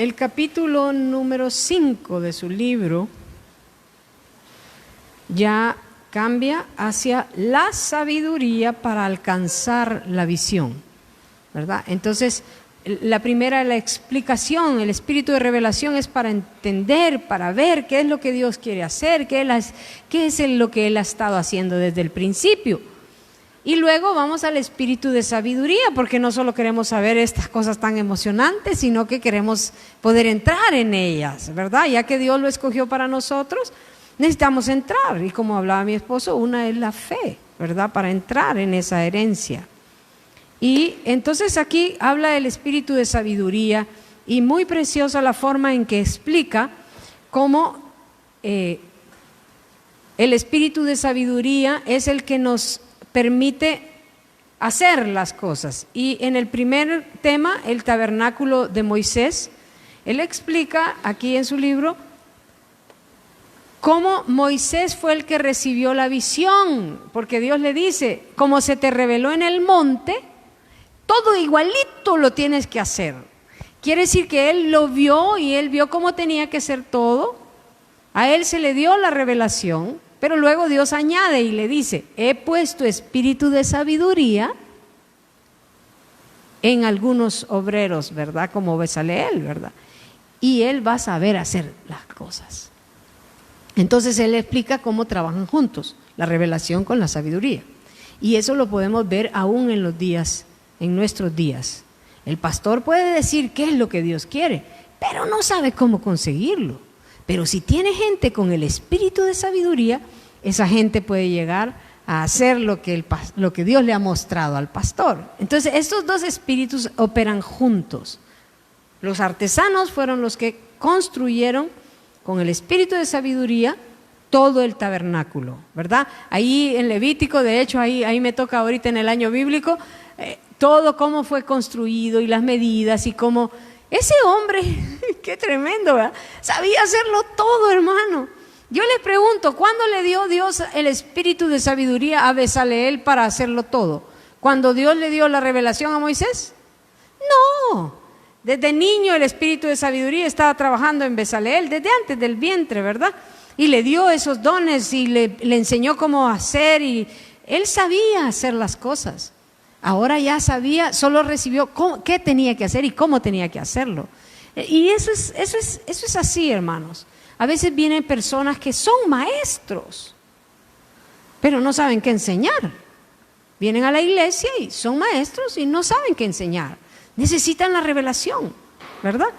el capítulo número 5 de su libro ya cambia hacia la sabiduría para alcanzar la visión, ¿verdad? Entonces, la primera, la explicación, el espíritu de revelación es para entender, para ver qué es lo que Dios quiere hacer, qué es lo que Él ha estado haciendo desde el principio. Y luego vamos al espíritu de sabiduría, porque no solo queremos saber estas cosas tan emocionantes, sino que queremos poder entrar en ellas, ¿verdad? Ya que Dios lo escogió para nosotros, necesitamos entrar. Y como hablaba mi esposo, una es la fe, ¿verdad? Para entrar en esa herencia. Y entonces aquí habla del espíritu de sabiduría, y muy preciosa la forma en que explica cómo el espíritu de sabiduría es el que nos permite hacer las cosas. Y en el primer tema, el tabernáculo de Moisés, él explica aquí en su libro cómo Moisés fue el que recibió la visión, porque Dios le dice, como se te reveló en el monte, todo igualito lo tienes que hacer. Quiere decir que él lo vio y él vio cómo tenía que ser todo. A él se le dio la revelación, pero luego Dios añade y le dice, he puesto espíritu de sabiduría en algunos obreros, ¿verdad? Como Bezaleel, ¿verdad? Y él va a saber hacer las cosas. Entonces él explica cómo trabajan juntos, la revelación con la sabiduría. Y eso lo podemos ver aún en los días, en nuestros días. El pastor puede decir qué es lo que Dios quiere, pero no sabe cómo conseguirlo. Pero si tiene gente con el espíritu de sabiduría, esa gente puede llegar a hacer lo que Dios le ha mostrado al pastor. Entonces estos dos espíritus operan juntos. Los artesanos fueron los que construyeron con el espíritu de sabiduría todo el tabernáculo, ¿verdad? Ahí en Levítico, de hecho ahí me toca ahorita en el año bíblico, todo cómo fue construido y las medidas y cómo ese hombre, qué tremendo, ¿verdad? Sabía hacerlo todo, hermano. Yo les pregunto, ¿cuándo le dio Dios el espíritu de sabiduría a Bezaleel para hacerlo todo? ¿Cuando Dios le dio la revelación a Moisés? No, desde niño el espíritu de sabiduría estaba trabajando en Bezaleel, desde antes del vientre, ¿verdad? Y le dio esos dones y le enseñó cómo hacer, y él sabía hacer las cosas. Ahora ya sabía, solo recibió qué tenía que hacer y cómo tenía que hacerlo. Y eso es así, hermanos. A veces vienen personas que son maestros, pero no saben qué enseñar. Vienen a la iglesia y son maestros y no saben qué enseñar. Necesitan la revelación, ¿verdad?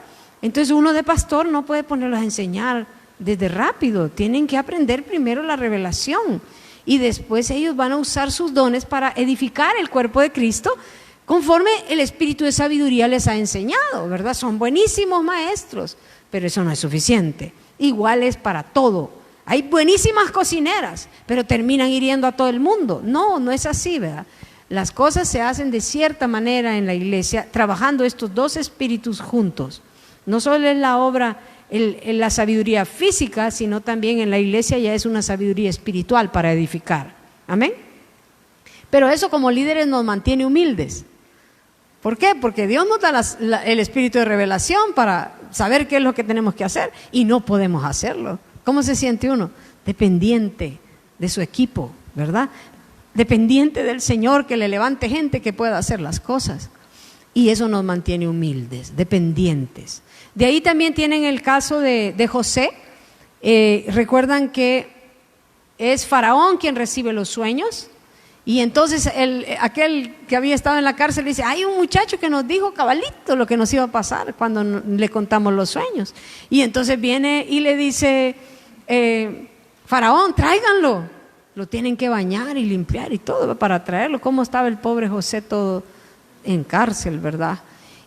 Entonces uno de pastor no puede ponerlos a enseñar desde rápido. Tienen que aprender primero la revelación. Y después ellos van a usar sus dones para edificar el cuerpo de Cristo conforme el espíritu de sabiduría les ha enseñado, ¿verdad? Son buenísimos maestros, pero eso no es suficiente. Igual es para todo. Hay buenísimas cocineras, pero terminan hiriendo a todo el mundo. No, no es así, ¿verdad? Las cosas se hacen de cierta manera en la iglesia, trabajando estos dos espíritus juntos. No solo es la obra la sabiduría física, sino también en la iglesia ya es una sabiduría espiritual para edificar. Amén. Pero eso como líderes nos mantiene humildes. ¿Por qué? Porque Dios nos da el espíritu de revelación para saber qué es lo que tenemos que hacer y no podemos hacerlo. ¿Cómo se siente uno? Dependiente de su equipo, ¿verdad? Dependiente del Señor que le levante gente que pueda hacer las cosas. Y eso nos mantiene humildes, dependientes. De ahí también tienen el caso de José. Recuerdan que es Faraón quien recibe los sueños. Y entonces aquel que había estado en la cárcel dice, hay un muchacho que nos dijo cabalito lo que nos iba a pasar cuando le contamos los sueños. Y entonces viene y le dice, Faraón, tráiganlo. Lo tienen que bañar y limpiar y todo para traerlo. ¿Cómo estaba el pobre José todo en cárcel, verdad?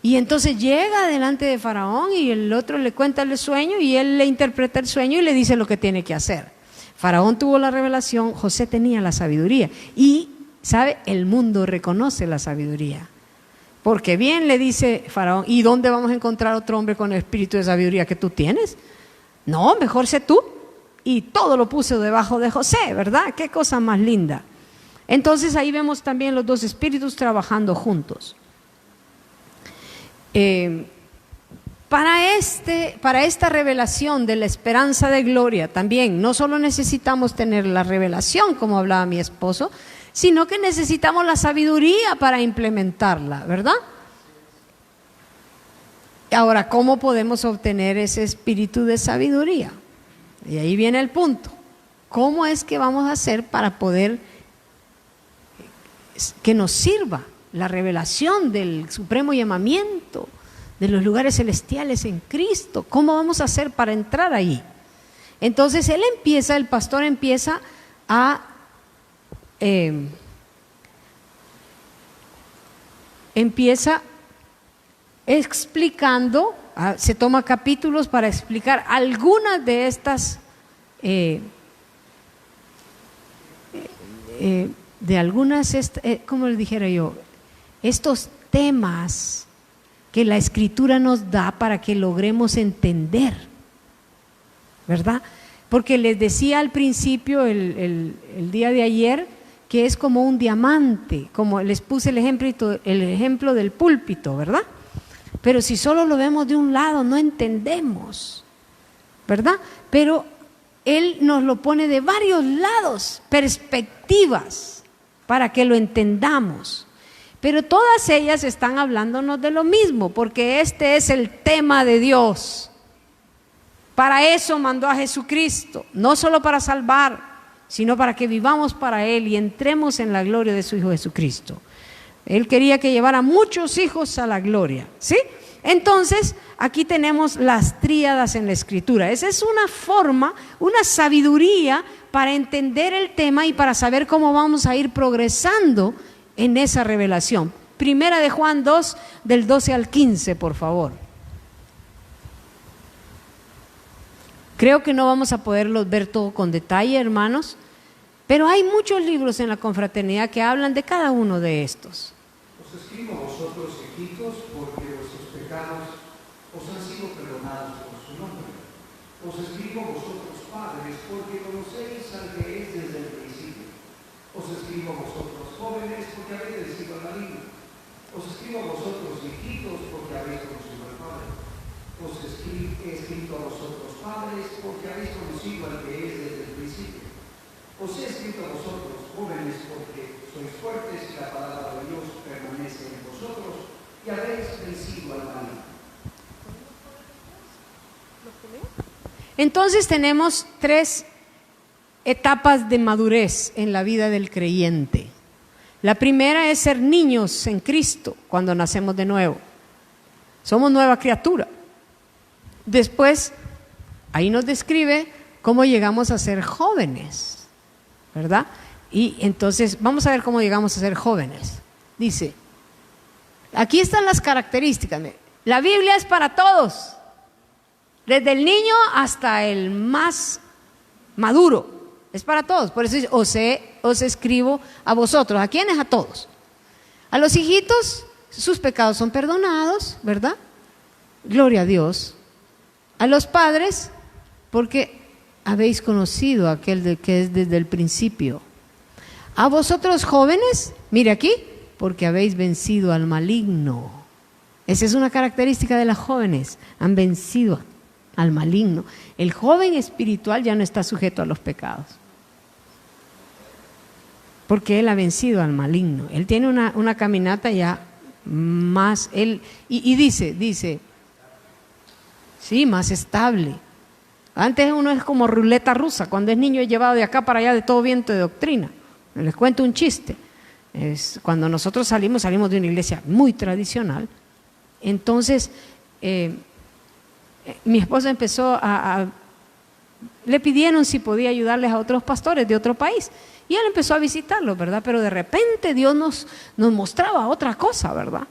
Y entonces llega delante de Faraón y el otro le cuenta el sueño y él le interpreta el sueño y le dice lo que tiene que hacer. Faraón tuvo la revelación, José tenía la sabiduría y, ¿sabe? El mundo reconoce la sabiduría. Porque bien le dice Faraón, ¿y dónde vamos a encontrar otro hombre con el espíritu de sabiduría que tú tienes? No, mejor sé tú. Y todo lo puso debajo de José, ¿verdad? Qué cosa más linda. Entonces ahí vemos también los dos espíritus trabajando juntos. Para esta revelación de la esperanza de gloria también, no solo necesitamos tener la revelación, como hablaba mi esposo, sino que necesitamos la sabiduría para implementarla, ¿verdad? Ahora, ¿cómo podemos obtener ese espíritu de sabiduría? Y ahí viene el punto. ¿Cómo es que vamos a hacer para poder que nos sirva la revelación del supremo llamamiento, de los lugares celestiales en Cristo? ¿Cómo vamos a hacer para entrar ahí? Entonces el pastor empieza a explicando, se toma capítulos para explicar algunas de estas ¿cómo le dijera yo? Estos temas que la Escritura nos da para que logremos entender, ¿verdad? Porque les decía al principio, el día de ayer, que es como un diamante, como les puse el ejemplo del púlpito, ¿verdad? Pero si solo lo vemos de un lado, no entendemos, ¿verdad? Pero Él nos lo pone de varios lados, perspectivas, para que lo entendamos. Pero todas ellas están hablándonos de lo mismo, porque este es el tema de Dios. Para eso mandó a Jesucristo, no solo para salvar, sino para que vivamos para Él y entremos en la gloria de su Hijo Jesucristo. Él quería que llevara muchos hijos a la gloria, ¿sí? Entonces, aquí tenemos las tríadas en la Escritura. Esa es una forma, una sabiduría para entender el tema y para saber cómo vamos a ir progresando en esa revelación. Primera de Juan 2, del 12 al 15, por favor. Creo que no vamos a poderlos ver todo con detalle, hermanos, pero hay muchos libros en la confraternidad que hablan de cada uno de estos. Os escribo a vosotros, hijitos, porque vuestros pecados os han sido perdonados por su nombre. Os escribo a vosotros, padres, porque conocéis al que es desde el principio. Os escribo a vosotros, jóvenes, porque habéis vencido al maligno. Os escribo a vosotros, hijitos, porque habéis conocido al Padre. He escrito a vosotros, padres, porque habéis conocido al que es desde el principio. Os he escrito a vosotros, jóvenes, porque sois fuertes y la palabra de Dios permanece en vosotros y habéis vencido al maligno. Entonces tenemos 3 etapas de madurez en la vida del creyente. La primera es ser niños en Cristo cuando nacemos de nuevo. Somos nueva criatura. Después, ahí nos describe cómo llegamos a ser jóvenes, ¿verdad? Y entonces, vamos a ver cómo llegamos a ser jóvenes. Dice, aquí están las características. La Biblia es para todos, desde el niño hasta el más maduro. Es para todos. Por eso dice, os escribo a vosotros. ¿A quiénes? A todos. A los hijitos, sus pecados son perdonados, ¿verdad? Gloria a Dios. A los padres, porque habéis conocido a aquel que es desde el principio. A vosotros jóvenes, mire aquí, porque habéis vencido al maligno. Esa es una característica de las jóvenes, han vencido al maligno. El joven espiritual ya no está sujeto a los pecados, porque él ha vencido al maligno. Él tiene una caminata ya más, dice, sí, más estable. Antes uno es como ruleta rusa, cuando es niño es llevado de acá para allá de todo viento de doctrina. Les cuento un chiste. Cuando nosotros salimos de una iglesia muy tradicional, entonces mi esposa empezó le pidieron si podía ayudarles a otros pastores de otro país, y él empezó a visitarlos, ¿verdad? Pero de repente Dios nos mostraba otra cosa, ¿verdad?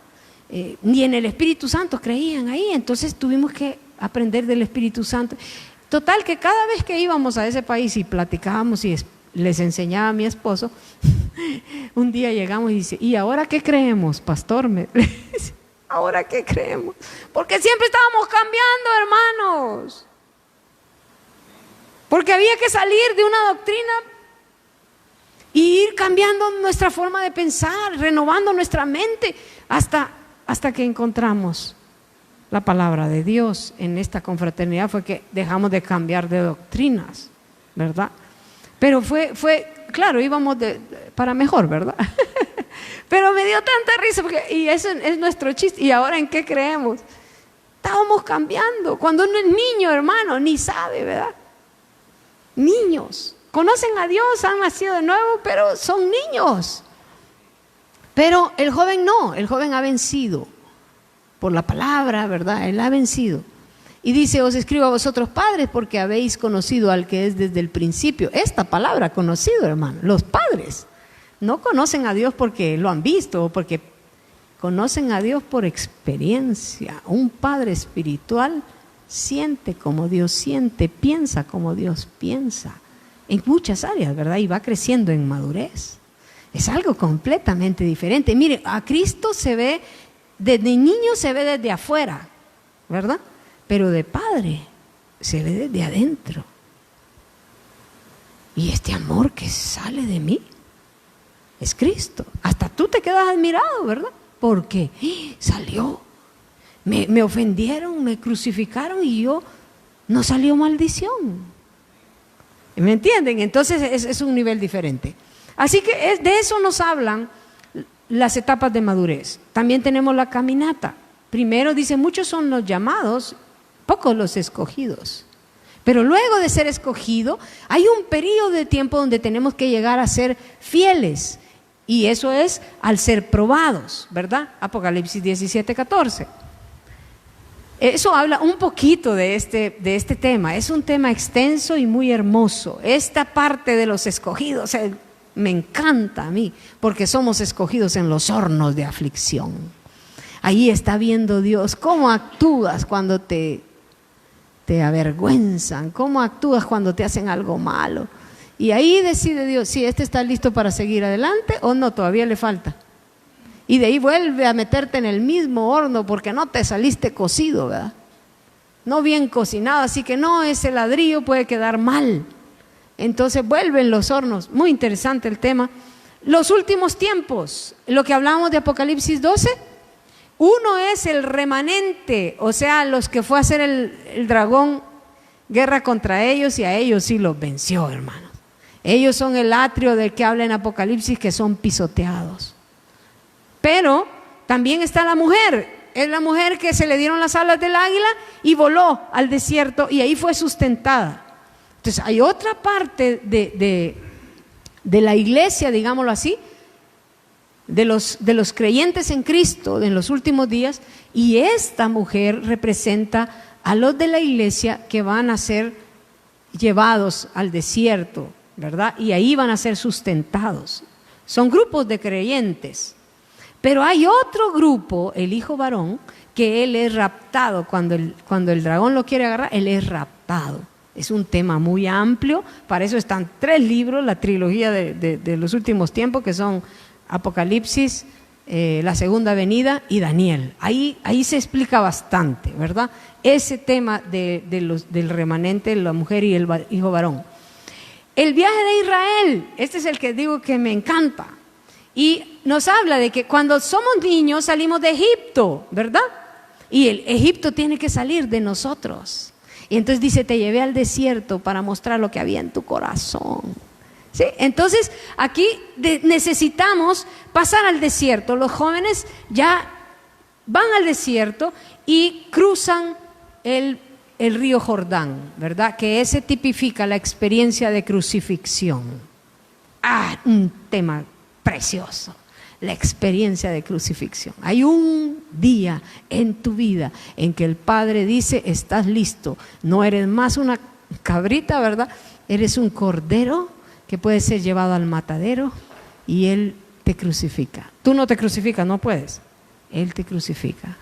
Ni en el Espíritu Santo creían ahí, entonces tuvimos que aprender del Espíritu Santo. Total que cada vez que íbamos a ese país y platicábamos y les enseñaba a mi esposo, un día llegamos y dice, ¿y ahora qué creemos, pastor? ¿Ahora qué creemos? Porque siempre estábamos cambiando, hermanos. Porque había que salir de una doctrina y ir cambiando nuestra forma de pensar, renovando nuestra mente hasta que encontramos la palabra de Dios en esta confraternidad fue que dejamos de cambiar de doctrinas, ¿verdad? Pero fue claro, íbamos para mejor, ¿verdad? Pero me dio tanta risa, y ese es nuestro chiste. ¿Y ahora en qué creemos? Estábamos cambiando. Cuando uno es niño, hermano, ni sabe, ¿verdad? Niños. Conocen a Dios, han nacido de nuevo, pero son niños. Pero el joven no, el joven ha vencido por la palabra, ¿verdad? Él ha vencido. Y dice, os escribo a vosotros padres porque habéis conocido al que es desde el principio. Esta palabra, conocido, hermano. Los padres no conocen a Dios porque lo han visto o porque conocen a Dios por experiencia. Un padre espiritual siente como Dios siente, piensa como Dios piensa. En muchas áreas, ¿verdad? Y va creciendo en madurez. Es algo completamente diferente. Mire, a Cristo se ve, desde niño se ve desde afuera, ¿verdad? Pero de padre se ve desde adentro. Y este amor que sale de mí es Cristo. Hasta tú te quedas admirado, ¿verdad? Porque salió. Me ofendieron, me crucificaron y yo no salió maldición. ¿Me entienden? Entonces es un nivel diferente. Así que de eso nos hablan las etapas de madurez. También tenemos la caminata. Primero dice, muchos son los llamados, pocos los escogidos. Pero luego de ser escogido, hay un periodo de tiempo donde tenemos que llegar a ser fieles. Y eso es al ser probados, ¿verdad? Apocalipsis 17:14. Eso habla un poquito de este tema. Es un tema extenso y muy hermoso. Esta parte de los escogidos me encanta a mí, porque somos escogidos en los hornos de aflicción. Ahí está viendo Dios cómo actúas cuando te avergüenzan, cómo actúas cuando te hacen algo malo. Y ahí decide Dios si este está listo para seguir adelante o no, todavía le falta. Y de ahí vuelve a meterte en el mismo horno porque no te saliste cocido, ¿verdad? No bien cocinado, así que no, ese ladrillo puede quedar mal. Entonces vuelven los hornos. Muy interesante el tema. Los últimos tiempos, lo que hablamos de Apocalipsis 12, uno es el remanente, o sea, los que fue a hacer el dragón guerra contra ellos, y a ellos sí los venció, hermanos. Ellos son el atrio del que habla en Apocalipsis, que son pisoteados. Pero también está la mujer. Es la mujer que se le dieron las alas del águila y voló al desierto y ahí fue sustentada. Entonces hay otra parte de la iglesia, digámoslo así, de los creyentes en Cristo en los últimos días, y esta mujer representa a los de la iglesia que van a ser llevados al desierto, ¿verdad? Y ahí van a ser sustentados. Son grupos de creyentes. Pero hay otro grupo, el hijo varón, que él es raptado. Cuando el dragón lo quiere agarrar, él es raptado. Es un tema muy amplio. Para eso están 3 libros, la trilogía de los últimos tiempos, que son Apocalipsis, la segunda venida y Daniel. Ahí se explica bastante, ¿verdad? Ese tema del remanente, la mujer y el hijo varón. El viaje de Israel, este es el que digo que me encanta. Y nos habla de que cuando somos niños salimos de Egipto, ¿verdad? Y el Egipto tiene que salir de nosotros. Y entonces dice, te llevé al desierto para mostrar lo que había en tu corazón. ¿Sí? Entonces aquí necesitamos pasar al desierto. Los jóvenes ya van al desierto y cruzan el río Jordán, ¿verdad? Que ese tipifica la experiencia de crucifixión. Un tema precioso, la experiencia de crucifixión. Hay un día en tu vida en que el Padre dice, estás listo, no eres más una cabrita, ¿verdad? Eres un cordero que puede ser llevado al matadero y Él te crucifica. Tú no te crucificas, no puedes. Él te crucifica.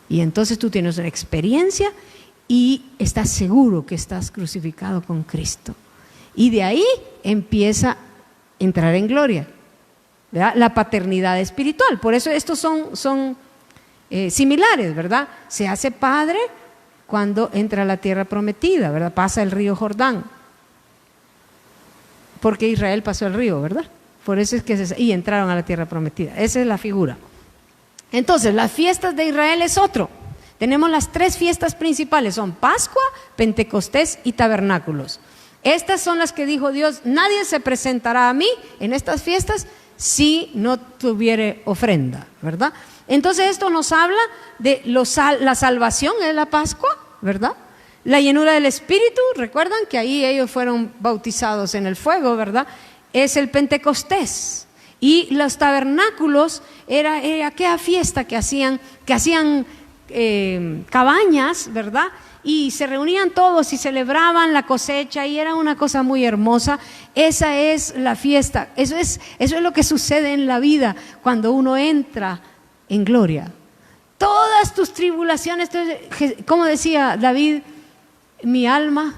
Y entonces tú tienes una experiencia y estás seguro que estás crucificado con Cristo. Y de ahí empieza a entrar en gloria, ¿verdad? La paternidad espiritual. Por eso estos son similares, ¿verdad? Se hace padre cuando entra a la tierra prometida, ¿verdad? Pasa el río Jordán. Porque Israel pasó el río, ¿verdad? Por eso es que y entraron a la tierra prometida. Esa es la figura. Entonces, las fiestas de Israel es otro. Tenemos las 3 fiestas principales, son Pascua, Pentecostés y Tabernáculos. Estas son las que dijo Dios: nadie se presentará a mí en estas fiestas si no tuviere ofrenda, ¿verdad? Entonces esto nos habla de la salvación es la Pascua, ¿verdad? La llenura del Espíritu, recuerdan que ahí ellos fueron bautizados en el fuego, ¿verdad? Es el Pentecostés. Y los tabernáculos era aquella fiesta que hacían cabañas, ¿verdad? Y se reunían todos y celebraban la cosecha y era una cosa muy hermosa. Esa es la fiesta, eso es lo que sucede en la vida cuando uno entra en gloria. Todas tus tribulaciones, como decía David, mi alma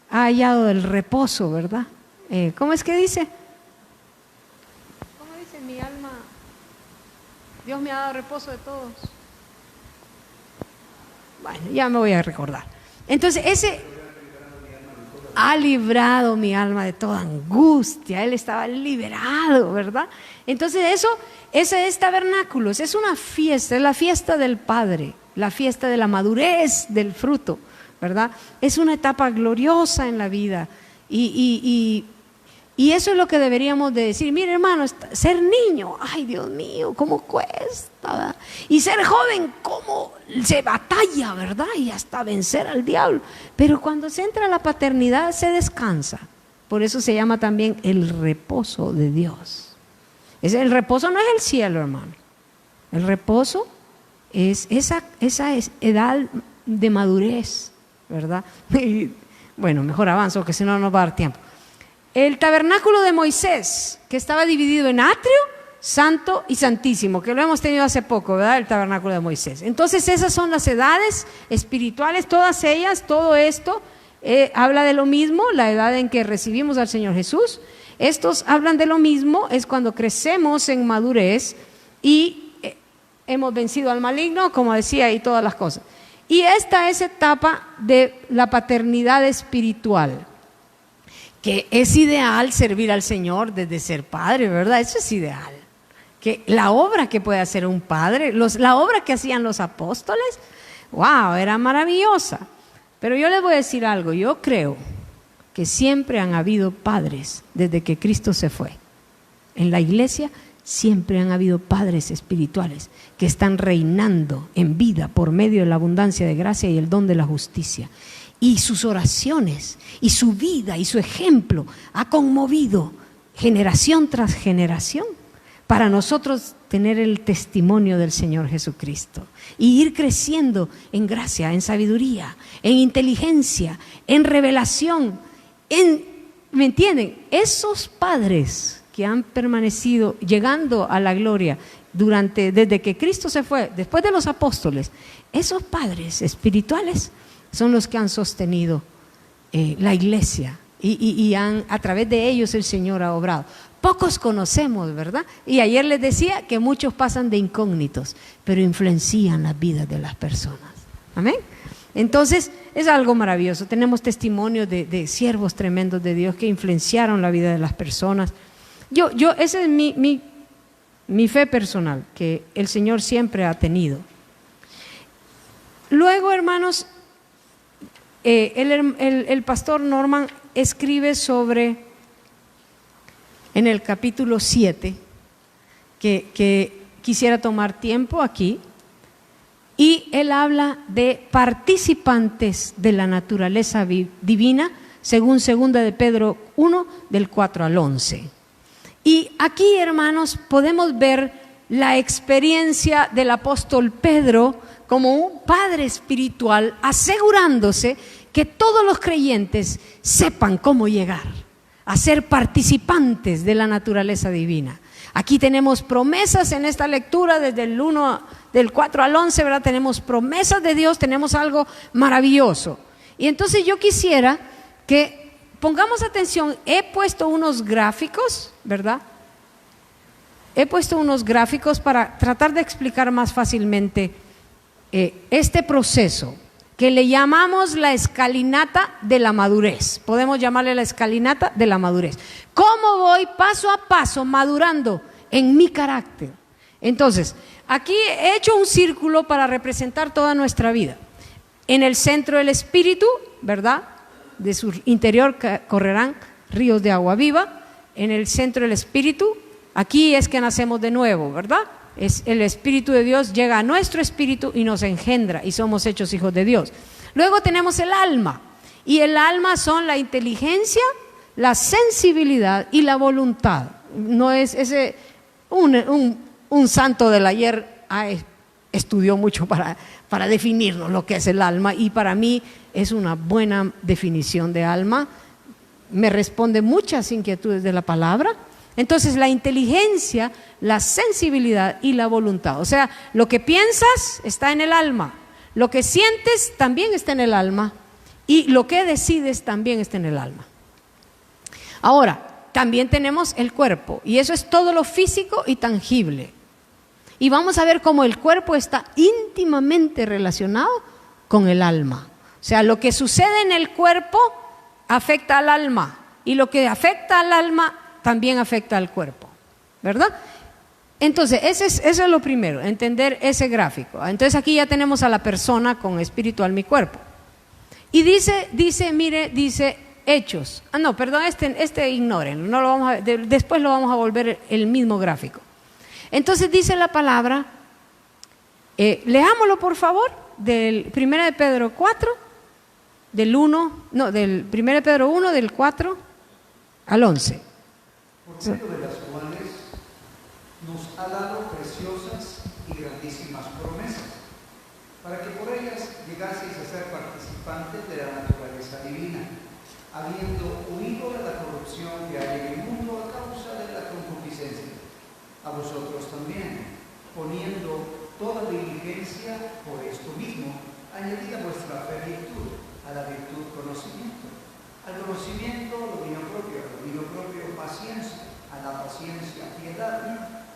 ha hallado el reposo, ¿verdad? ¿Cómo es que dice? ¿Cómo dice mi alma? Dios me ha dado reposo de todos. Bueno, ya me voy a recordar. Entonces, ese ha librado mi alma de toda angustia. Él estaba liberado, ¿verdad? Entonces, ese es tabernáculos, es una fiesta, es la fiesta del Padre, la fiesta de la madurez del fruto, ¿verdad? Es una etapa gloriosa en la vida. Y eso es lo que deberíamos de decir. Mire, hermano, ser niño, ay Dios mío, cómo cuesta, ¿verdad? Y ser joven, cómo se batalla, ¿verdad? Y hasta vencer al diablo. Pero cuando se entra a la paternidad se descansa. Por eso se llama también el reposo de Dios. El reposo no es el cielo, hermano. El reposo es esa edad de madurez, ¿verdad? Y, bueno, mejor avanzo, que si no nos va a dar tiempo. El tabernáculo de Moisés, que estaba dividido en atrio, santo y santísimo, que lo hemos tenido hace poco, ¿verdad? El tabernáculo de Moisés. Entonces esas son las edades espirituales, todas ellas, todo esto habla de lo mismo, la edad en que recibimos al Señor Jesús. Estos hablan de lo mismo, es cuando crecemos en madurez y hemos vencido al maligno, como decía, y todas las cosas. Y esta es etapa de la paternidad espiritual, que es ideal servir al Señor desde ser padre, ¿verdad? Eso es ideal. Que la obra que puede hacer un padre, la obra que hacían los apóstoles, wow, era maravillosa. Pero yo les voy a decir algo, yo creo que siempre han habido padres desde que Cristo se fue. En la iglesia siempre han habido padres espirituales que están reinando en vida por medio de la abundancia de gracia y el don de la justicia. Y sus oraciones, y su vida, y su ejemplo ha conmovido generación tras generación para nosotros tener el testimonio del Señor Jesucristo y ir creciendo en gracia, en sabiduría, en inteligencia, en revelación, ¿me entienden? Esos padres que han permanecido llegando a la gloria desde que Cristo se fue, después de los apóstoles, esos padres espirituales son los que han sostenido la iglesia y a través de ellos el Señor ha obrado. Pocos conocemos, ¿verdad? Y ayer les decía que muchos pasan de incógnitos, pero influencian las vidas de las personas. Amén. Entonces es algo maravilloso. Tenemos testimonios de siervos tremendos de Dios que influenciaron la vida de las personas. Esa es mi fe personal, que el Señor siempre ha tenido. Luego, hermanos, el pastor Norman escribe en el capítulo 7, que quisiera tomar tiempo aquí, y él habla de participantes de la naturaleza divina, según 2 de Pedro 1, del 4 al 11. Y aquí, hermanos, podemos ver la experiencia del apóstol Pedro como un padre espiritual, asegurándose que todos los creyentes sepan cómo llegar a ser participantes de la naturaleza divina. Aquí tenemos promesas en esta lectura, desde del 4 al 11, ¿verdad? Tenemos promesas de Dios, tenemos algo maravilloso. Y entonces yo quisiera que pongamos atención. He puesto unos gráficos, ¿verdad? He puesto unos gráficos para tratar de explicar más fácilmente este proceso que le llamamos la escalinata de la madurez. Podemos llamarle la escalinata de la madurez. ¿Cómo voy paso a paso madurando en mi carácter, Entonces, aquí he hecho un círculo para representar toda nuestra vida. En el centro del espíritu, ¿verdad? De su interior correrán ríos de agua viva. En el centro del espíritu, aquí es que nacemos de nuevo, ¿verdad? Es el Espíritu de Dios llega a nuestro espíritu y nos engendra y somos hechos hijos de Dios. Luego tenemos el alma, y el alma son la inteligencia, la sensibilidad y la voluntad. No es ese un santo del ayer estudió mucho para definirnos lo que es el alma, y para mí es una buena definición de alma. Me responde muchas inquietudes de la palabra. Entonces, la inteligencia, la sensibilidad y la voluntad. O sea, lo que piensas está en el alma, lo que sientes también está en el alma, y lo que decides también está en el alma. Ahora, también tenemos el cuerpo, y eso es todo lo físico y tangible. Y vamos a ver cómo el cuerpo está íntimamente relacionado con el alma. O sea, lo que sucede en el cuerpo afecta al alma, y lo que afecta al alma también afecta al cuerpo, ¿verdad? Entonces, eso es lo primero, entender ese gráfico. Entonces aquí ya tenemos a la persona con espíritu, alma y cuerpo. Y dice Hechos. No, perdón, ignoren, no lo vamos a ver, después lo vamos a volver el mismo gráfico. Entonces dice la palabra, leámoslo por favor, del 1 de Pedro 4, del 1 de Pedro 1, del 4 al 11. Por medio de las cuales nos ha dado preciosas y grandísimas promesas, para que por ellas llegaseis a ser participantes de la naturaleza divina, habiendo huido de la corrupción que hay en el mundo a causa de la concupiscencia. A vosotros también, poniendo toda diligencia por esto mismo, añadid a vuestra fe virtud, a la virtud conocimiento, al conocimiento dominio propio, al dominio propio paciencia, a la paciencia piedad,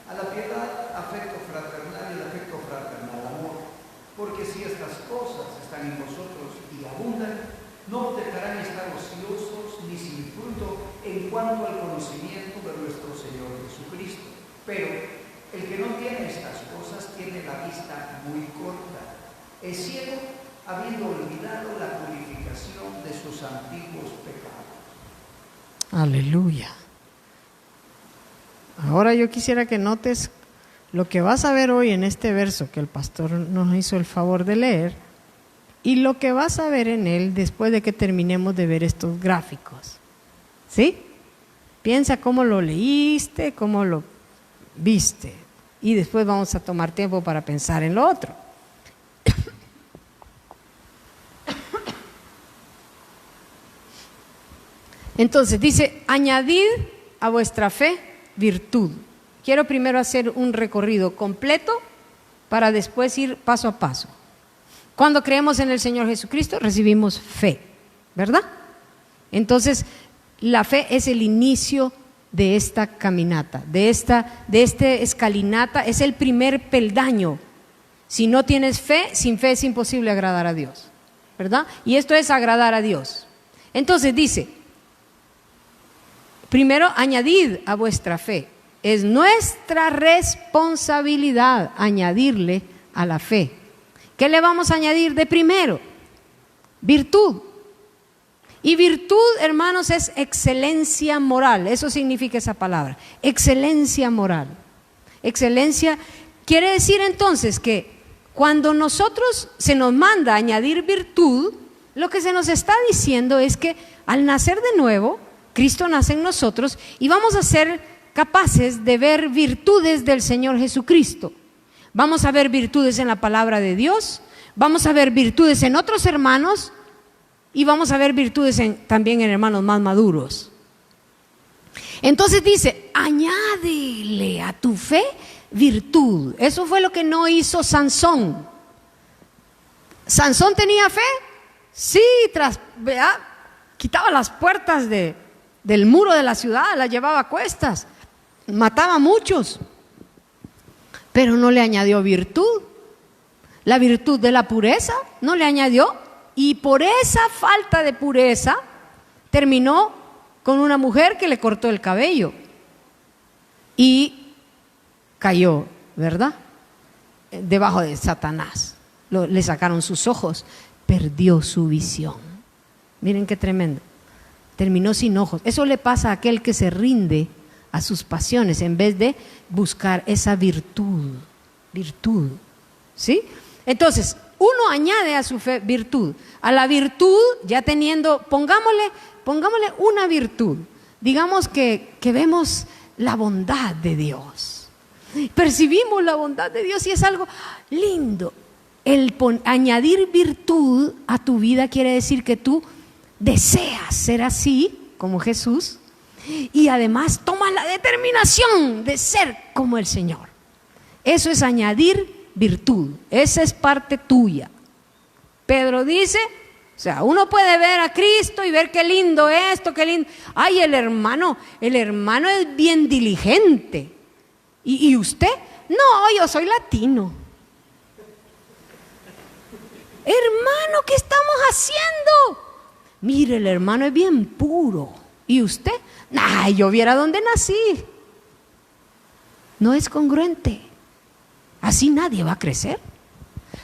a la piedad afecto fraternal y al afecto fraternal amor. Porque si estas cosas están en vosotros y abundan, no os dejarán estar ociosos ni sin fruto en cuanto al conocimiento de nuestro Señor Jesucristo. Pero el que no tiene estas cosas tiene la vista muy corta, es ciego, habiendo olvidado la purificación de sus antiguos pecados. Aleluya. Ahora yo quisiera que notes lo que vas a ver hoy en este verso que el pastor nos hizo el favor de leer, y lo que vas a ver en él después de que terminemos de ver estos gráficos. ¿Sí? Piensa cómo lo leíste, cómo lo viste, y después vamos a tomar tiempo para pensar en lo otro. Entonces dice, añadid a vuestra fe virtud. Quiero primero hacer un recorrido completo para después ir paso a paso. Cuando creemos en el Señor Jesucristo recibimos fe, ¿verdad? Entonces la fe es el inicio de esta caminata, de este escalinata, es el primer peldaño. Si no tienes fe, sin fe es imposible agradar a Dios, ¿verdad? Y esto es agradar a Dios. Entonces dice, primero añadid a vuestra fe. Es nuestra responsabilidad añadirle a la fe. ¿Qué le vamos a añadir de primero? Virtud. Y virtud, hermanos, es excelencia moral. Eso significa esa palabra, excelencia moral. Excelencia quiere decir entonces que cuando nosotros se nos manda a añadir virtud, lo que se nos está diciendo es que al nacer de nuevo, Cristo nace en nosotros y vamos a ser capaces de ver virtudes del Señor Jesucristo. Vamos a ver virtudes en la palabra de Dios, vamos a ver virtudes en otros hermanos y vamos a ver virtudes también en hermanos más maduros. Entonces dice, añádele a tu fe virtud. Eso fue lo que no hizo Sansón. ¿Sansón tenía fe? Sí, quitaba las puertas del muro de la ciudad, las llevaba a cuestas, mataba a muchos, pero no le añadió virtud. La virtud de la pureza no le añadió, y por esa falta de pureza terminó con una mujer que le cortó el cabello y cayó, ¿verdad? Debajo de Satanás. Le sacaron sus ojos, perdió su visión. Miren qué tremendo. Terminó sin ojos. Eso le pasa a aquel que se rinde a sus pasiones en vez de buscar esa virtud. Virtud. ¿Sí? Entonces, uno añade a su fe virtud. A la virtud, ya teniendo, pongámosle una virtud. Digamos que vemos la bondad de Dios. Percibimos la bondad de Dios y es algo lindo. Añadir virtud a tu vida quiere decir que tú deseas ser así como Jesús y además tomas la determinación de ser como el Señor. Eso es añadir virtud, esa es parte tuya. Pedro dice, o sea, uno puede ver a Cristo y ver qué lindo esto, qué lindo. Ay, el hermano es bien diligente. ¿Y usted? No, yo soy latino. Hermano, ¿qué estamos haciendo? Mire, el hermano es bien puro. ¿Y usted? Ay, yo viera dónde nací. No es congruente. Así nadie va a crecer.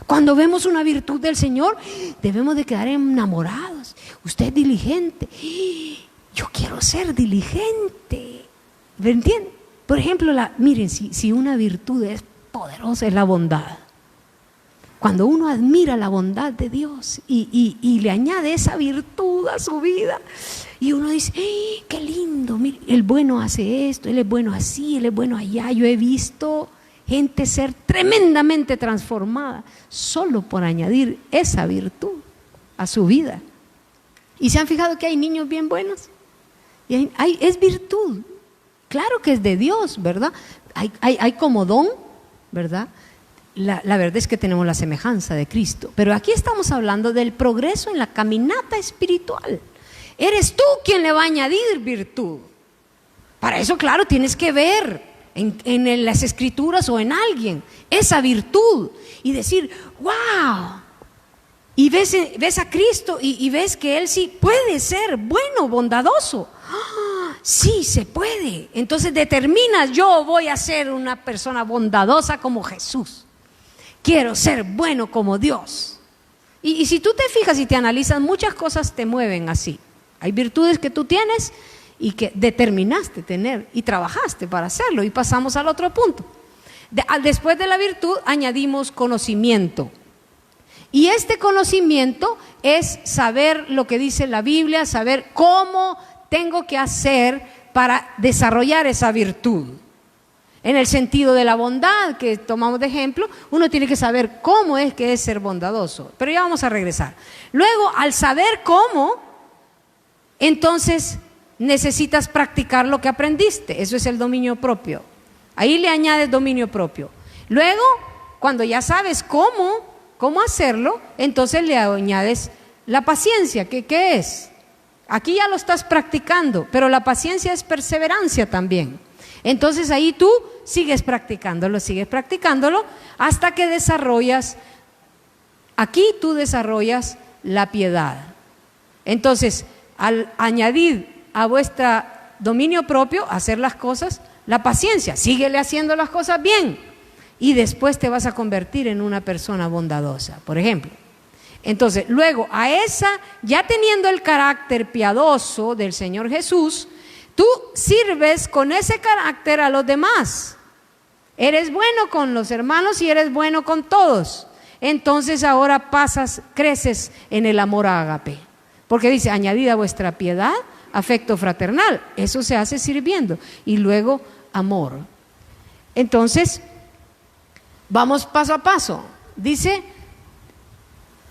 Cuando vemos una virtud del Señor, debemos de quedar enamorados. Usted es diligente. Yo quiero ser diligente. ¿Me entiende? Por ejemplo, miren, si una virtud es poderosa, es la bondad. Cuando uno admira la bondad de Dios y le añade esa virtud a su vida, y uno dice, qué lindo, mire, el bueno hace esto, él es bueno así, él es bueno allá. Yo he visto gente ser tremendamente transformada solo por añadir esa virtud a su vida. ¿Y se han fijado que hay niños bien buenos? Y es virtud. Claro que es de Dios, ¿verdad? Hay como don, ¿verdad? La verdad es que tenemos la semejanza de Cristo. Pero aquí estamos hablando del progreso en la caminata espiritual. Eres tú quien le va a añadir virtud. Para eso, claro, tienes que ver en las Escrituras o en alguien esa virtud y decir, wow. Y ves a Cristo y ves que Él sí puede ser bueno, bondadoso. Sí, se puede. Entonces determinas, yo voy a ser una persona bondadosa como Jesús. Quiero ser bueno como Dios. Y si tú te fijas y te analizas, muchas cosas te mueven así. Hay virtudes que tú tienes y que determinaste tener y trabajaste para hacerlo. Y pasamos al otro punto. Después de la virtud añadimos conocimiento. Y este conocimiento es saber lo que dice la Biblia, saber cómo tengo que hacer para desarrollar esa virtud. En el sentido de la bondad que tomamos de ejemplo, uno tiene que saber cómo es que es ser bondadoso. Pero ya vamos a regresar. Luego, al saber cómo, entonces necesitas practicar lo que aprendiste. Eso es el dominio propio. Ahí le añades dominio propio. Luego, cuando ya sabes cómo hacerlo, entonces le añades la paciencia. ¿Qué es? Aquí ya lo estás practicando, pero la paciencia es perseverancia también. Entonces ahí tú sigues practicándolo hasta que desarrollas, aquí tú desarrollas la piedad. Entonces, al añadir a vuestro dominio propio, hacer las cosas, la paciencia, síguele haciendo las cosas bien y después te vas a convertir en una persona bondadosa, por ejemplo. Entonces, luego a esa, ya teniendo el carácter piadoso del Señor Jesús, tú sirves con ese carácter a los demás. Eres bueno con los hermanos y eres bueno con todos. Entonces ahora creces en el amor ágape. Porque dice, añadid a vuestra piedad, afecto fraternal. Eso se hace sirviendo. Y luego amor. Entonces, vamos paso a paso. Dice,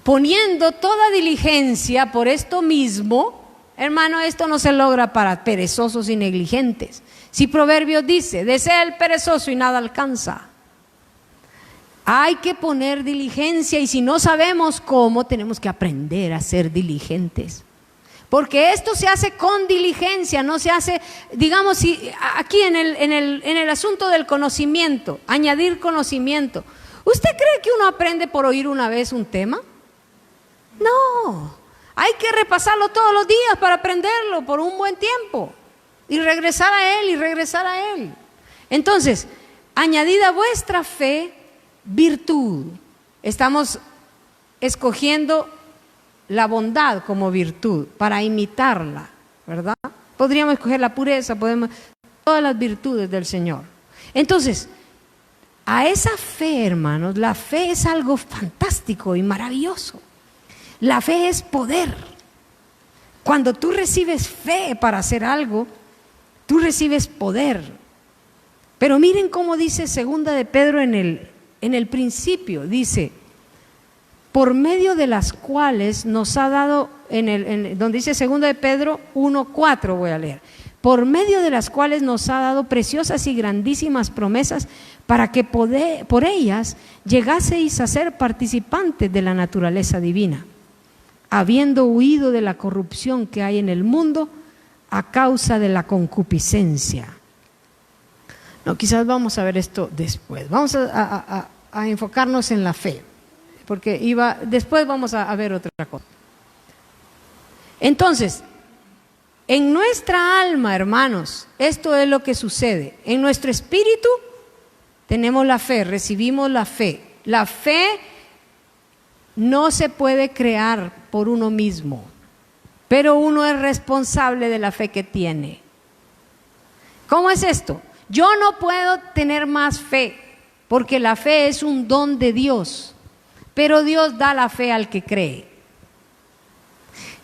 poniendo toda diligencia por esto mismo. Hermano, esto no se logra para perezosos y negligentes. Si Proverbios dice, desea el perezoso y nada alcanza. Hay que poner diligencia y si no sabemos cómo, tenemos que aprender a ser diligentes. Porque esto se hace con diligencia, no se hace, digamos, aquí en el asunto del conocimiento, añadir conocimiento. ¿Usted cree que uno aprende por oír una vez un tema? No. Hay que repasarlo todos los días para aprenderlo por un buen tiempo y regresar a él. Entonces, añadid a vuestra fe virtud. Estamos escogiendo la bondad como virtud para imitarla, ¿verdad? Podríamos escoger la pureza, podemos, todas las virtudes del Señor. Entonces, a esa fe, hermanos, la fe es algo fantástico y maravilloso. La fe es poder. Cuando tú recibes fe para hacer algo, tú recibes poder. Pero miren cómo dice segunda de Pedro en el principio, dice, por medio de las cuales nos ha dado, donde dice segunda de Pedro 1:4 voy a leer, por medio de las cuales nos ha dado preciosas y grandísimas promesas para que por ellas llegaseis a ser participantes de la naturaleza divina, habiendo huido de la corrupción que hay en el mundo a causa de la concupiscencia. No, quizás vamos a ver esto después. Vamos a enfocarnos en la fe, porque después vamos a ver otra cosa. Entonces, en nuestra alma, hermanos, esto es lo que sucede. En nuestro espíritu tenemos la fe, recibimos la fe. La fe no se puede crear por uno mismo, pero uno es responsable de la fe que tiene. ¿Cómo es esto? Yo no puedo tener más fe, porque la fe es un don de Dios, pero Dios da la fe al que cree.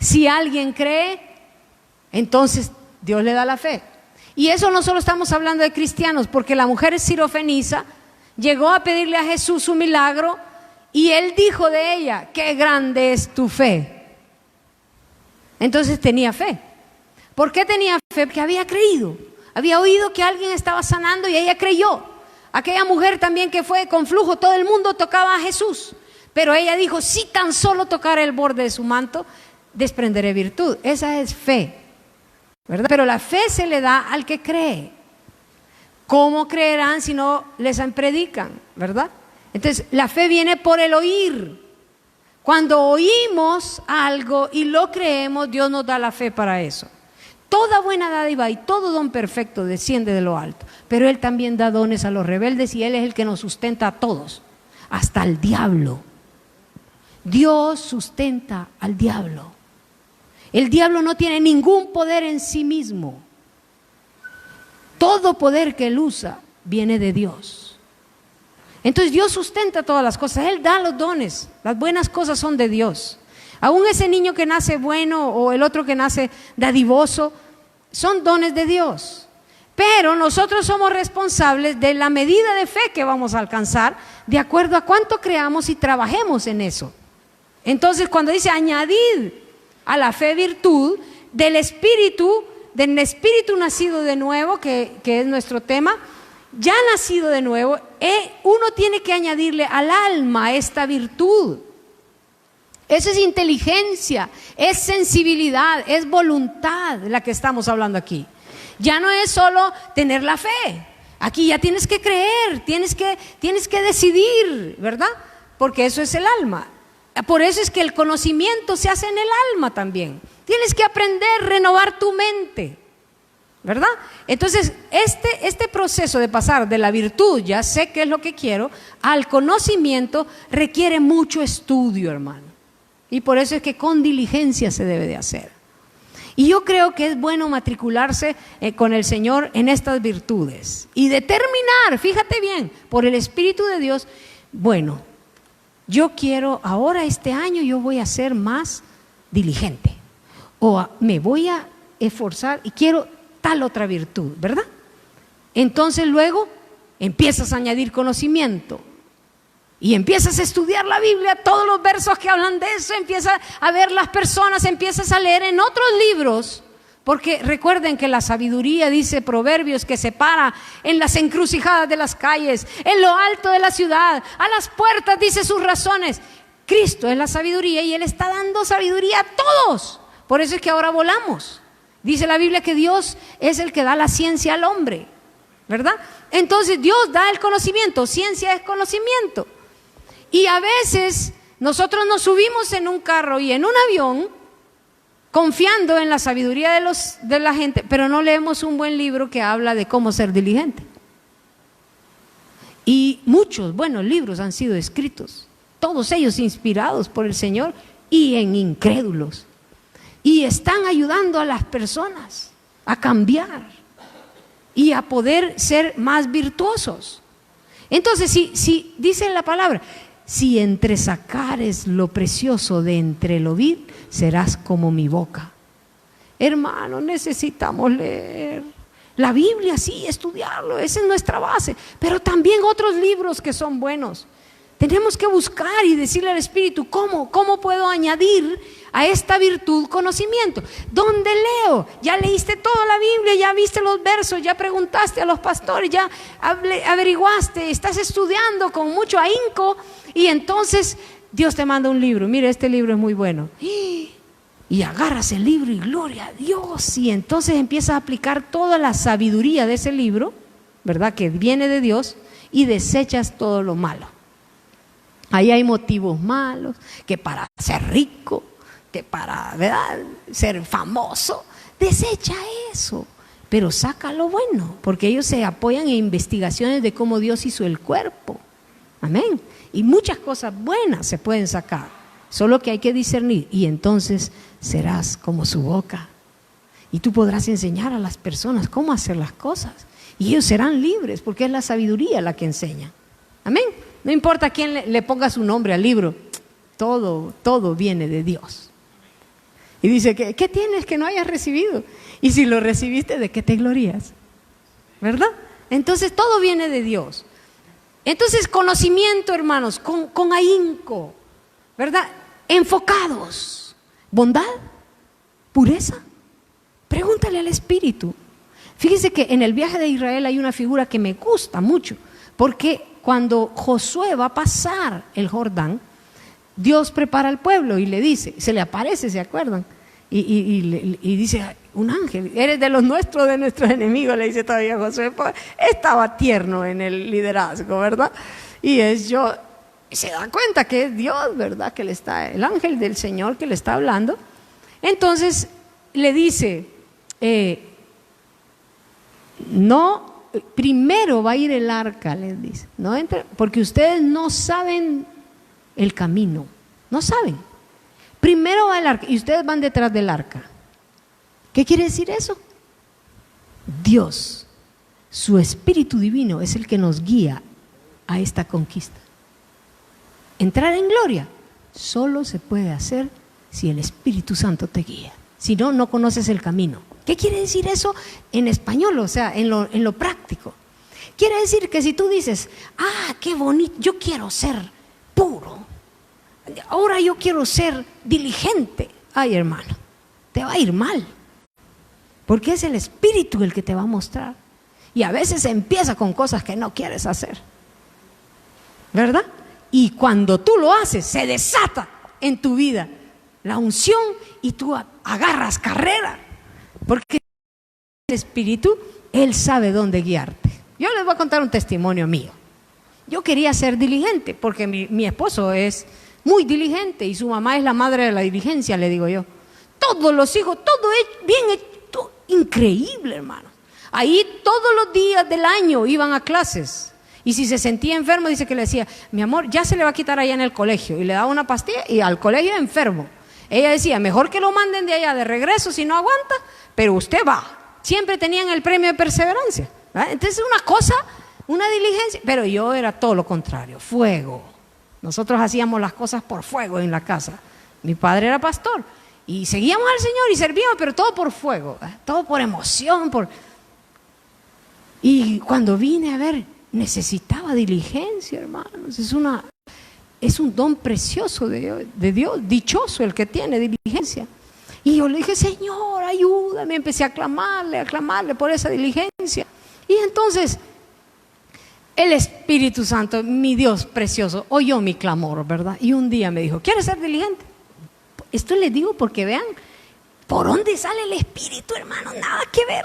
Si alguien cree, entonces Dios le da la fe. Y eso no solo estamos hablando de cristianos, porque la mujer sirofeniza llegó a pedirle a Jesús un milagro y él dijo de ella, qué grande es tu fe. Entonces tenía fe. ¿Por qué tenía fe? Porque había creído. Había oído que alguien estaba sanando y ella creyó. Aquella mujer también que fue con flujo, todo el mundo tocaba a Jesús, pero ella dijo, si tan solo tocara el borde de su manto, desprenderé virtud. Esa es fe, ¿verdad? Pero la fe se le da al que cree. ¿Cómo creerán si no les predican, verdad? Entonces, la fe viene por el oír. Cuando oímos algo y lo creemos, Dios nos da la fe para eso. Toda buena dádiva y todo don perfecto desciende de lo alto, pero Él también da dones a los rebeldes y Él es el que nos sustenta a todos, hasta al diablo. Dios sustenta al diablo. El diablo no tiene ningún poder en sí mismo. Todo poder que Él usa viene de Dios. Entonces Dios sustenta todas las cosas, Él da los dones, las buenas cosas son de Dios. Aún ese niño que nace bueno o el otro que nace dadivoso, son dones de Dios. Pero nosotros somos responsables de la medida de fe que vamos a alcanzar, de acuerdo a cuánto creamos y trabajemos en eso. Entonces cuando dice añadid a la fe virtud, del espíritu nacido de nuevo, que es nuestro tema, ya nacido de nuevo, uno tiene que añadirle al alma esta virtud. Eso es inteligencia, es sensibilidad, es voluntad la que estamos hablando aquí. Ya no es solo tener la fe, aquí ya tienes que creer, tienes que decidir, ¿verdad? Porque eso es el alma. Por eso es que el conocimiento se hace en el alma también. Tienes que aprender, renovar tu mente, ¿verdad? Entonces, este proceso de pasar de la virtud, ya sé qué es lo que quiero, al conocimiento requiere mucho estudio, hermano. Y por eso es que con diligencia se debe de hacer. Y yo creo que es bueno matricularse con el Señor en estas virtudes y determinar, fíjate bien, por el Espíritu de Dios, bueno, yo quiero ahora este año yo voy a ser más diligente o me voy a esforzar y quiero tal otra virtud, ¿verdad? Entonces luego empiezas a añadir conocimiento. Y empiezas a estudiar la Biblia, todos los versos que hablan de eso, empiezas a ver las personas, empiezas a leer en otros libros, porque recuerden que la sabiduría, dice Proverbios, que se para en las encrucijadas de las calles, en lo alto de la ciudad, a las puertas dice sus razones. Cristo es la sabiduría y Él está dando sabiduría a todos. Por eso es que ahora volamos. Dice la Biblia que Dios es el que da la ciencia al hombre, ¿verdad? Entonces Dios da el conocimiento, ciencia es conocimiento. Y a veces nosotros nos subimos en un carro y en un avión confiando en la sabiduría de la gente, pero no leemos un buen libro que habla de cómo ser diligente. Y muchos buenos libros han sido escritos, todos ellos inspirados por el Señor y en incrédulos. Y están ayudando a las personas a cambiar y a poder ser más virtuosos. Entonces, si dice la palabra, si entresacares lo precioso de entre lo vil, serás como mi boca. Hermanos, necesitamos leer la Biblia, sí, estudiarlo, esa es nuestra base, pero también otros libros que son buenos. Tenemos que buscar y decirle al Espíritu, ¿cómo puedo añadir a esta virtud conocimiento? ¿Dónde leo? Ya leíste toda la Biblia, ya viste los versos, ya preguntaste a los pastores, ya averiguaste, estás estudiando con mucho ahínco y entonces Dios te manda un libro. Mire, este libro es muy bueno. Y agarras el libro y gloria a Dios, y entonces empiezas a aplicar toda la sabiduría de ese libro, ¿verdad? Que viene de Dios, y desechas todo lo malo. Ahí hay motivos malos, que para ser rico, que para, ¿verdad?, ser famoso, desecha eso, pero saca lo bueno, porque ellos se apoyan en investigaciones de cómo Dios hizo el cuerpo. Amén. Y muchas cosas buenas se pueden sacar, solo que hay que discernir, y entonces serás como su boca. Y tú podrás enseñar a las personas cómo hacer las cosas, y ellos serán libres, porque es la sabiduría la que enseña. Amén. No importa quién le ponga su nombre al libro, todo viene de Dios. Y dice, ¿qué tienes que no hayas recibido? Y si lo recibiste, ¿de qué te glorías? ¿Verdad? Entonces todo viene de Dios. Entonces conocimiento, hermanos, con ahínco, ¿verdad? Enfocados. Bondad, pureza. Pregúntale al Espíritu. Fíjese que en el viaje de Israel hay una figura que me gusta mucho, porque cuando Josué va a pasar el Jordán, Dios prepara al pueblo y le dice, se le aparece, ¿se acuerdan? Y dice, un ángel, eres de los nuestros, de nuestros enemigos, le dice todavía Josué. Estaba tierno en el liderazgo, ¿verdad? Y se da cuenta que es Dios, ¿verdad? Que el ángel del Señor que le está hablando. Entonces le dice, no, primero va a ir el arca, les dice, no entre, porque ustedes no saben el camino, no saben. Primero va el arca y ustedes van detrás del arca. ¿Qué quiere decir eso? Dios, su Espíritu Divino es el que nos guía a esta conquista. Entrar en gloria solo se puede hacer si el Espíritu Santo te guía. Si no, no conoces el camino. ¿Qué quiere decir eso en español? O sea, en lo práctico. Quiere decir que si tú dices, qué bonito, yo quiero ser puro, ahora yo quiero ser diligente. Ay, hermano, te va a ir mal, porque es el Espíritu el que te va a mostrar. Y a veces empieza con cosas que no quieres hacer, ¿verdad? Y cuando tú lo haces, se desata en tu vida la unción y tú agarras carrera, porque el Espíritu, Él sabe dónde guiarte. Yo les voy a contar un testimonio mío. Yo quería ser diligente, porque mi esposo es muy diligente y su mamá es la madre de la diligencia, le digo yo. Todos los hijos, todo es bien hecho, increíble, hermano. Ahí todos los días del año iban a clases. Y si se sentía enfermo, dice que le decía, mi amor, ya se le va a quitar allá en el colegio. Y le daba una pastilla y al colegio enfermo. Ella decía, mejor que lo manden de allá de regreso si no aguanta, pero usted va. Siempre tenían el premio de perseverancia, ¿verdad? Entonces una cosa, una diligencia, pero yo era todo lo contrario, fuego. Nosotros hacíamos las cosas por fuego en la casa. Mi padre era pastor y seguíamos al Señor y servíamos, pero todo por fuego, ¿verdad? Todo por emoción, Y cuando vine a ver, necesitaba diligencia, hermanos. Es un don precioso de Dios, dichoso el que tiene diligencia. Y yo le dije, Señor, ayúdame. Empecé a clamarle por esa diligencia. Y entonces el Espíritu Santo, mi Dios precioso, oyó mi clamor, ¿verdad? Y un día me dijo, ¿quieres ser diligente? Esto les digo porque vean por dónde sale el Espíritu, hermano, nada que ver.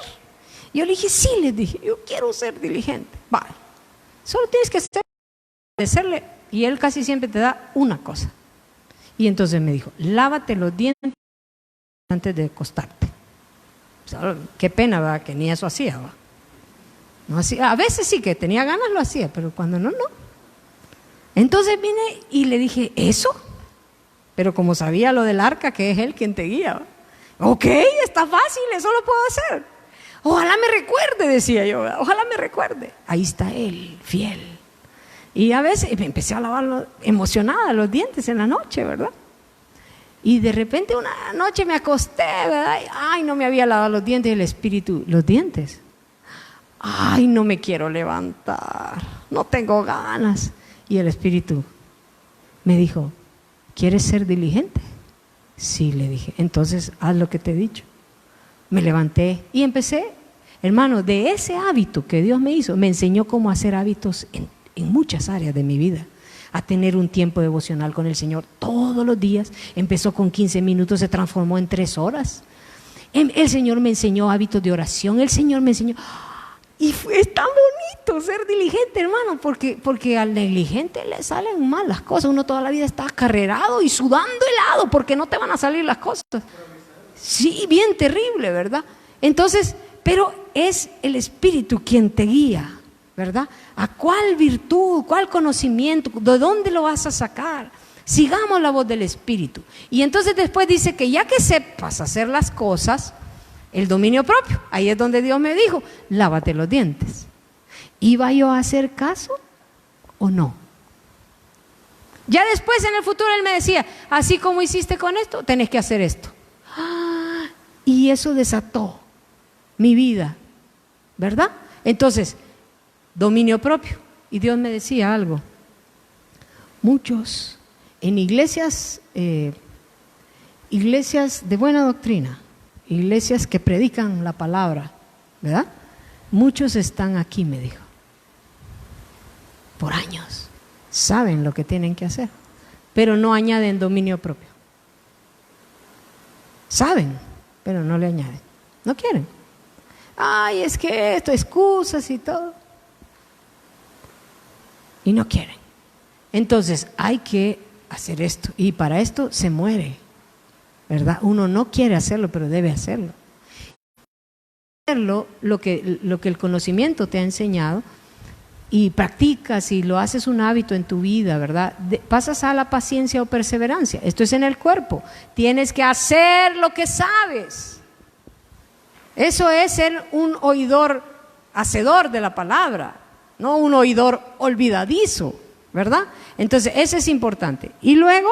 Yo le dije, sí, les dije, yo quiero ser diligente. Vale, solo tienes que obedecerle, y Él casi siempre te da una cosa. Y entonces me dijo, lávate los dientes antes de acostarte. O sea, qué pena, ¿verdad? Que ni eso hacía, ¿verdad? No hacía, a veces sí que tenía ganas lo hacía, pero cuando no, no. Entonces vine y le dije, ¿eso? Pero como sabía lo del arca, que es él quien te guía. Ok, está fácil, eso lo puedo hacer. Ojalá me recuerde, decía yo, ojalá me recuerde. Ahí está él, fiel. Y a veces me empecé a lavar emocionada los dientes en la noche, ¿verdad? Y de repente una noche me acosté, ¿verdad? Ay, no me había lavado los dientes, el espíritu, los dientes. Ay, no me quiero levantar, no tengo ganas. Y el espíritu me dijo, ¿quieres ser diligente? Sí, le dije, entonces haz lo que te he dicho. Me levanté y empecé, hermano, de ese hábito que Dios me hizo, me enseñó cómo hacer hábitos en muchas áreas de mi vida. A tener un tiempo devocional con el Señor todos los días. Empezó con 15 minutos, se transformó en 3 horas. El Señor me enseñó hábitos de oración, el Señor me enseñó. Y es tan bonito ser diligente, hermano, porque al negligente le salen mal las cosas. Uno toda la vida está acarrerado y sudando helado porque no te van a salir las cosas. Sí, bien terrible, ¿verdad? Entonces, pero es el Espíritu quien te guía, ¿verdad? ¿A cuál virtud, cuál conocimiento, de dónde lo vas a sacar? Sigamos la voz del Espíritu. Y entonces después dice que ya que sepas hacer las cosas, el dominio propio, ahí es donde Dios me dijo, lávate los dientes. ¿Iba yo a hacer caso o no? Ya después en el futuro Él me decía, así como hiciste con esto, tenés que hacer esto. Y eso desató mi vida, ¿verdad? Entonces, dominio propio. Y Dios me decía algo. Muchos en iglesias de buena doctrina, iglesias que predican la palabra, ¿verdad? Muchos están aquí, me dijo, por años, saben lo que tienen que hacer, pero no añaden dominio propio. Saben, pero no le añaden, no quieren. Ay, es que esto, excusas y todo. Y no quieren. Entonces hay que hacer esto, y para esto se muere, ¿verdad? Uno no quiere hacerlo, pero debe hacerlo. Hacerlo lo que el conocimiento te ha enseñado, y practicas y lo haces un hábito en tu vida, ¿verdad? Pasas a la paciencia o perseverancia. Esto es en el cuerpo. Tienes que hacer lo que sabes. Eso es ser un oidor hacedor de la palabra, no un oidor olvidadizo, ¿verdad? Entonces, eso es importante. Y luego,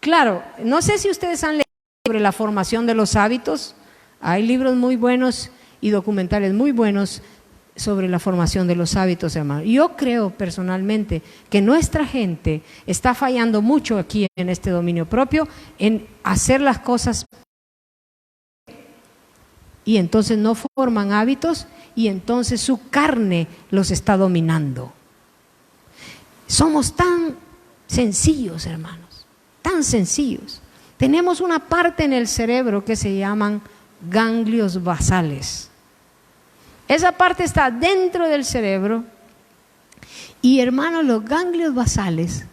claro, no sé si ustedes han leído sobre la formación de los hábitos. Hay libros muy buenos y documentales muy buenos sobre la formación de los hábitos, hermano. Yo creo personalmente que nuestra gente está fallando mucho aquí en este dominio propio, en hacer las cosas, y entonces no forman hábitos, y entonces su carne los está dominando. Somos tan sencillos, hermanos, tan sencillos. Tenemos una parte en el cerebro que se llaman ganglios basales. Esa parte está dentro del cerebro, y hermanos, los ganglios basales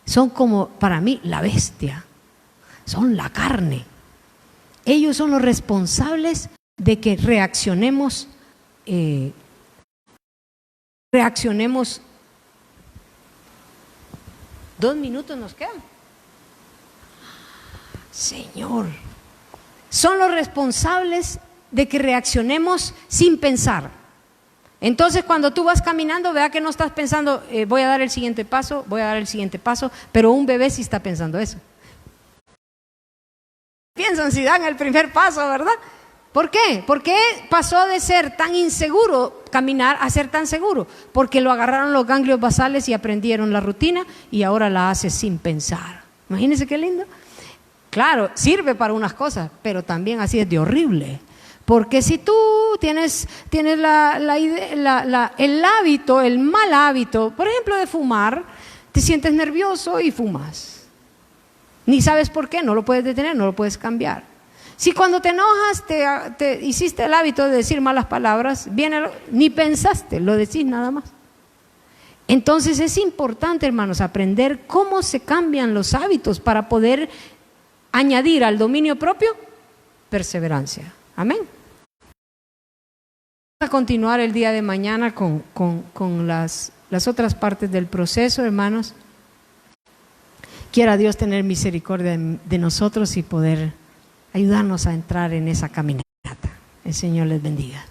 son como, para mí, la bestia, son la carne. Ellos son los responsables de que reaccionemos 2 minutos nos quedan. Señor, son los responsables de que reaccionemos sin pensar. Entonces, cuando tú vas caminando, vea que no estás pensando, voy a dar el siguiente paso, pero un bebé sí está pensando eso. Piensan si dan el primer paso, ¿verdad? ¿Por qué? ¿Por qué pasó de ser tan inseguro caminar a ser tan seguro? Porque lo agarraron los ganglios basales y aprendieron la rutina, y ahora la hace sin pensar. Imagínense qué lindo. Claro, sirve para unas cosas, pero también así es de horrible. Porque si tú tienes el hábito, el mal hábito, por ejemplo, de fumar, te sientes nervioso y fumas. Ni sabes por qué, no lo puedes detener, no lo puedes cambiar. Si cuando te enojas te hiciste el hábito de decir malas palabras, ni pensaste, lo decís nada más. Entonces es importante, hermanos, aprender cómo se cambian los hábitos para poder añadir al dominio propio perseverancia. Amén. a continuar el día de mañana con las otras partes del proceso, hermanos. Quiera Dios tener misericordia de nosotros y poder ayudarnos a entrar en esa caminata. El Señor les bendiga.